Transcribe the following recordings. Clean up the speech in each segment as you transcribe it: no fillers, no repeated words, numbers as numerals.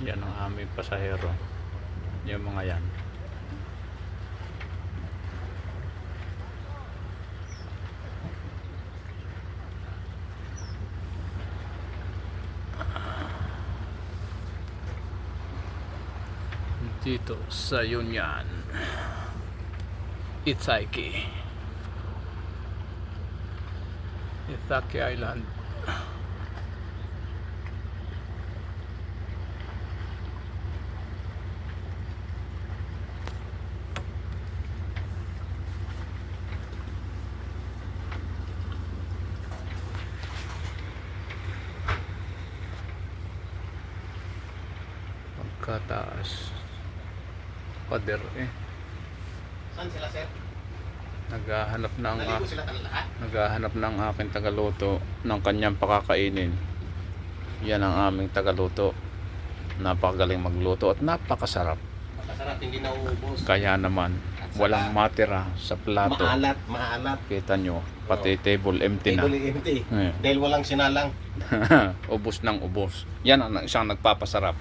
Yan ang aming pasahero. Yung mga yan. Dito sa Union Itagaki Island. Pagkataas pader Saan sila, sir? naghahanap ng Naligo sila lahat? naghahanap ng aking tagaluto ng kanyang pakakainin. Yan ang aming tagaluto. Napakagaling magluto at napakasarap. Masarap, hindi nauubos. Kaya naman walang matira sa plato. Maalat. Kita nyo, pati table empty na. Table empty. Eh. Dahil walang sinalang. Ubos ng ubos. Yan ang isang nagpapasarap.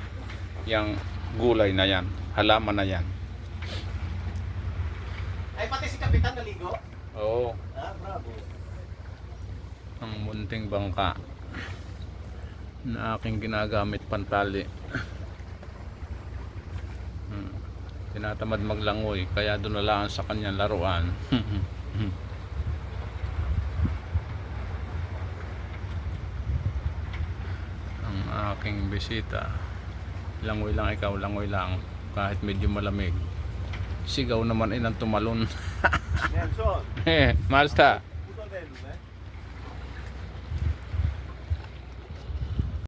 Yang gulay na yan, halaman na yan. Ay, pati si Kapitan naligo? Oo. Ah, bravo. Ang munting bangka na aking ginagamit pantali. Tinatamad maglangoy kaya doon na lang sa kanyang laruan. Ang aking bisita, langoy lang ikaw, langoy lang kahit medyo malamig. Sigaw naman ay nang tumalon. Nelson, Malta. puto bello, eh?